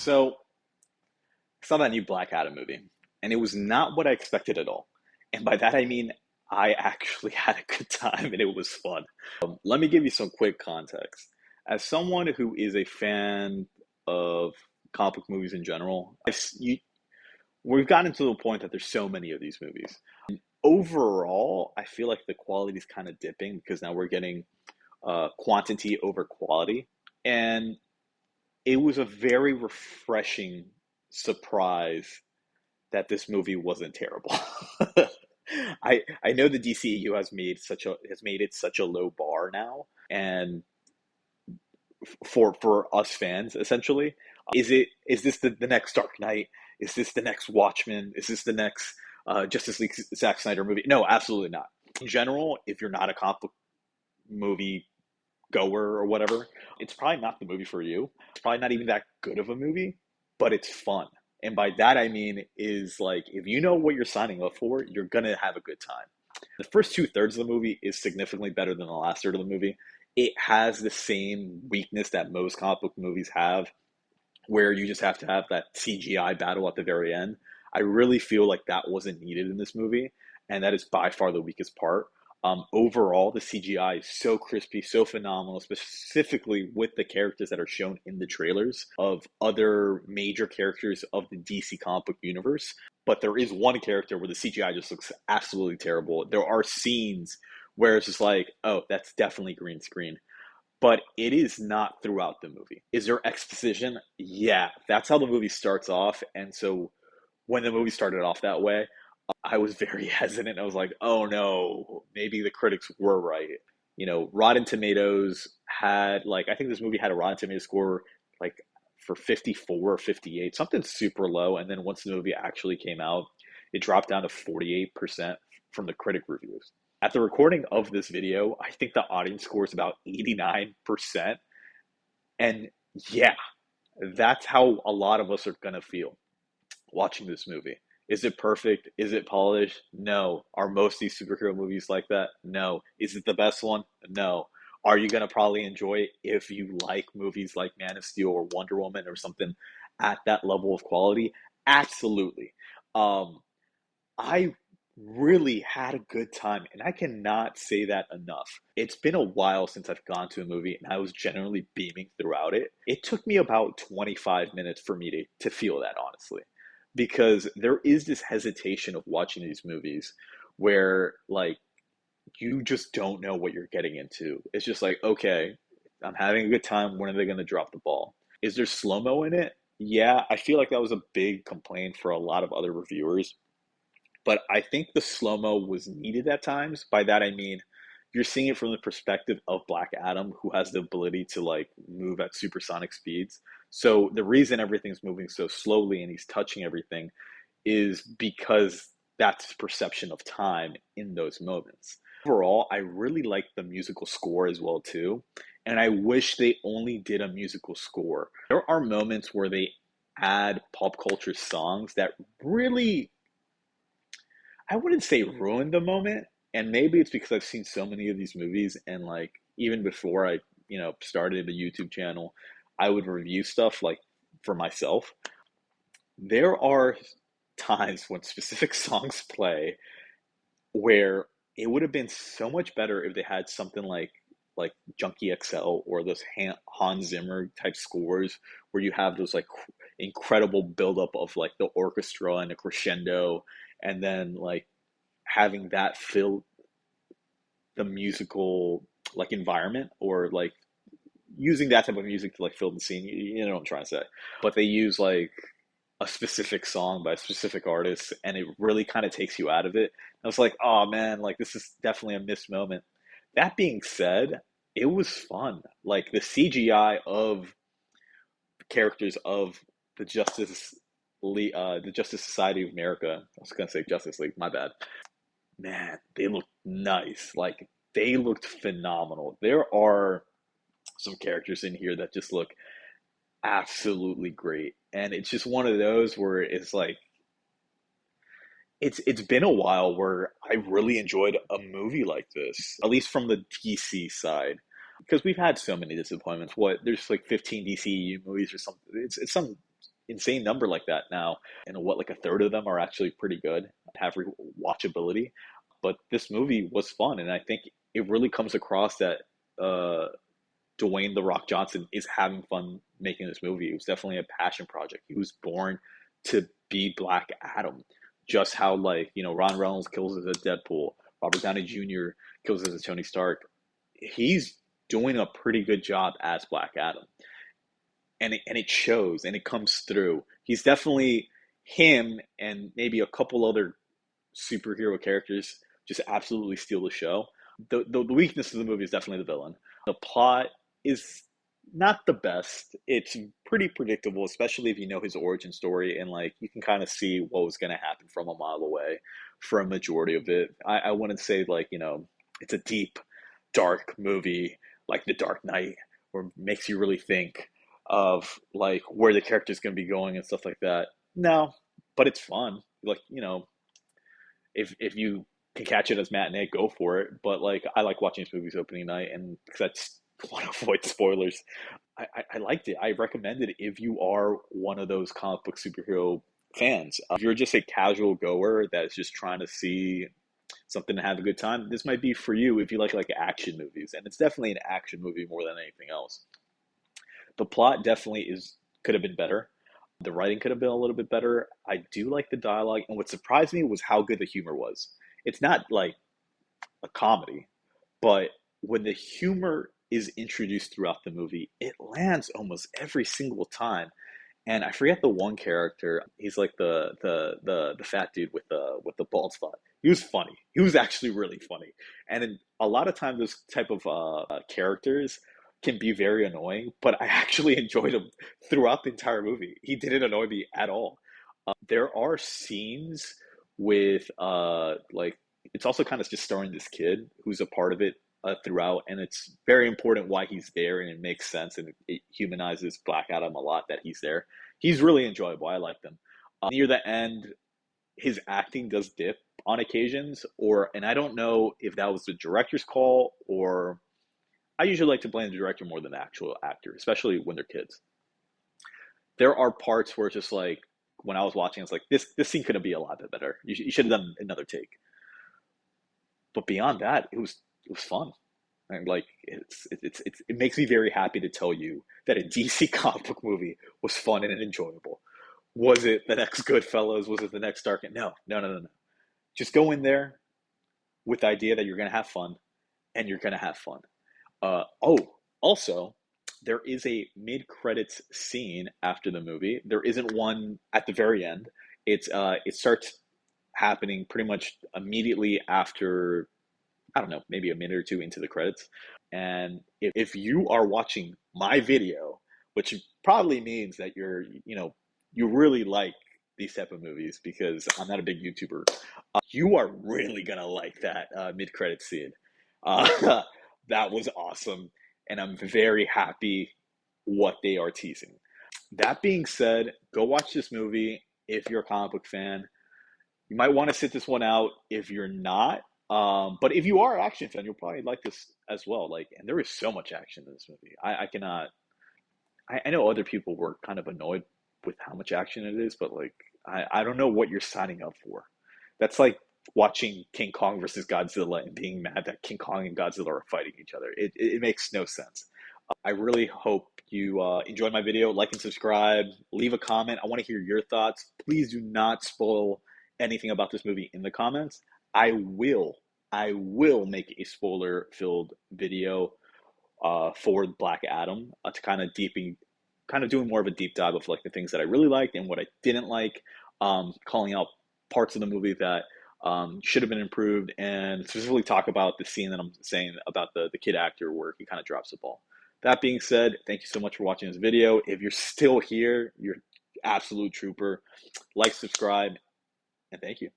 So I saw that new Black Adam movie, and it was not what I expected at all. And by that I mean I actually had a good time and it was fun. Let me give you some quick context. As someone who is a fan of comic book movies in general, we've gotten to the point that there's so many of these movies. Overall, I feel like the quality is kind of dipping because now we're getting quantity over quality. And it was a very refreshing surprise that this movie wasn't terrible. I know the DCEU has made it such a low bar now, and for us fans, essentially, is this the next Dark Knight? Is this the next Watchmen? Is this the next Justice League Zack Snyder movie? No, absolutely not. In general, if you're not a comic book movie goer or whatever, it's probably not the movie for you. It's probably not even that good of a movie, but it's fun. And by that I mean is like if you know what you're signing up for, you're gonna have a good time. The first two-thirds of the movie is significantly better than the last third of the movie. It has the same weakness that most comic book movies have, where you just have to have that CGI battle at the very end. I really feel like that wasn't needed in this movie, and that is by far the weakest part. Overall, the CGI is so crispy, so phenomenal, specifically with the characters that are shown in the trailers of other major characters of the DC comic book universe. But there is one character where the CGI just looks absolutely terrible. There are scenes where it's just like, oh, that's definitely green screen, but it is not throughout the movie. Is there exposition? Yeah, that's how the movie starts off. And so when the movie started off that way, I was very hesitant. I was like, oh no, maybe the critics were right. Rotten Tomatoes had like, I think this movie had a Rotten Tomatoes score like for 54 or 58, something super low. And then once the movie actually came out, it dropped down to 48% from the critic reviews. At the recording of this video, I think the audience score is about 89%. And yeah, that's how a lot of us are going to feel watching this movie. Is it perfect? Is it polished? No. Are most of these superhero movies like that? No. Is it the best one? No. Are you going to probably enjoy it if you like movies like Man of Steel or Wonder Woman or something at that level of quality? Absolutely. Um, I really had a good time, and I cannot say that enough. It's been a while since I've gone to a movie, and I was generally beaming throughout it. It took me about 25 minutes for me to feel that, honestly, because there is this hesitation of watching these movies where, like, you just don't know what you're getting into. It's just like, okay, I'm having a good time. When are they going to drop the ball? Is there slow mo in it? Yeah, I feel like that was a big complaint for a lot of other reviewers, but I think the slow mo was needed at times. By that I mean you're seeing it from the perspective of Black Adam, who has the ability to like move at supersonic speeds. So the reason everything's moving so slowly and he's touching everything is because that's perception of time in those moments. Overall, I really like the musical score as well too, and I wish they only did a musical score. There are moments where they add pop culture songs that really, I wouldn't say ruined the moment, and maybe it's because I've seen so many of these movies, and like even before I, started a YouTube channel, I would review stuff like for myself. There are times when specific songs play where it would have been so much better if they had something like Junkie XL or those Hans Zimmer type scores where you have those like incredible buildup of like the orchestra and a crescendo, and then like having that fill the musical like environment, or like using that type of music to like fill the scene. You know what I'm trying to say? But they use like a specific song by a specific artist, and it really kind of takes you out of it. I was like, oh man, like this is definitely a missed moment. That being said, it was fun. Like the CGI of characters of the the Justice Society of America. I was gonna say Justice League. My bad. Man, they looked nice. Like they looked phenomenal. There are some characters in here that just look absolutely great. And it's just one of those where it's like it's been a while where I really enjoyed a movie like this, at least from the DC side. Because we've had so many disappointments. What, there's like 15 DCEU movies or something. It's some insane number like that now, and what, like a third of them are actually pretty good, have watchability. But this movie was fun, and I think it really comes across that uh, Dwayne the Rock Johnson is having fun making this movie. It was definitely a passion project. He was born to be Black Adam. Just how, like, Ron Reynolds kills as a Deadpool, Robert Downey Jr. kills as a Tony Stark. He's doing a pretty good job as Black Adam, and it shows and it comes through. He's definitely him, and maybe a couple other superhero characters just absolutely steal the show. The weakness of the movie is definitely the villain. The plot is not the best. It's pretty predictable, especially if you know his origin story, and like you can kind of see what was going to happen from a mile away for a majority of it. I wouldn't say, like, it's a deep, dark movie like The Dark Knight, where it makes you really think of like where the character's going to be going and stuff like that. No, but it's fun. Like, if you can catch it as matinee, go for it. But like, I like watching these movies opening night, and because I just want to avoid spoilers. I liked it. I recommend it if you are one of those comic book superhero fans. If you're just a casual goer that's just trying to see something to have a good time, this might be for you if you like action movies. And it's definitely an action movie more than anything else. The plot definitely is could have been better. The writing could have been a little bit better. I do like the dialogue, and what surprised me was how good the humor was. It's not like a comedy, but when the humor is introduced throughout the movie, it lands almost every single time. And I forget the one character. He's like the fat dude with the bald spot. He was funny. He was actually really funny. And a lot of times, those type of characters can be very annoying, but I actually enjoyed him throughout the entire movie. He didn't annoy me at all. There are scenes with like, it's also kind of just starring this kid who's a part of it throughout, and it's very important why he's there, and it makes sense, and it humanizes Black Adam a lot that he's there. He's really enjoyable. I like them. Near the end, his acting does dip on occasions, and I don't know if that was the director's call, or I usually like to blame the director more than the actual actor, especially when they're kids. There are parts where it's just like, when I was watching, it's like, this scene could be a lot bit better. You should have done another take. But beyond that, it was fun. And like, it makes me very happy to tell you that a DC comic book movie was fun and enjoyable. Was it the next Goodfellas? Was it the next Dark? No, no, no, no, no. Just go in there with the idea that you're gonna have fun, and you're gonna have fun. Oh, also, there is a mid-credits scene after the movie. There isn't one at the very end. It starts happening pretty much immediately after, I don't know, maybe a minute or two into the credits. And if you are watching my video, which probably means that you really like these type of movies, because I'm not a big YouTuber, you are really gonna like that mid-credit scene. Uh, that was awesome, and I'm very happy what they are teasing. That being said, go watch this movie if you're a comic book fan. You might want to sit this one out if you're not. But if you are an action fan, you'll probably like this as well. Like, and there is so much action in this movie. I cannot. I know other people were kind of annoyed with how much action it is, but like, I don't know what you're signing up for. That's like watching King Kong versus Godzilla and being mad that King Kong and Godzilla are fighting each other. It makes no sense. I really hope you enjoyed my video. Like and subscribe. Leave a comment. I want to hear your thoughts. Please do not spoil anything about this movie in the comments. I will, I will make a spoiler-filled video for Black Adam to kind of doing more of a deep dive of like the things that I really liked and what I didn't like, calling out parts of the movie that should have been improved, and specifically talk about the scene that I'm saying about the kid actor where he kind of drops the ball. That being said, thank you so much for watching this video. If you're still here, you're absolute trooper. Like, subscribe, and thank you.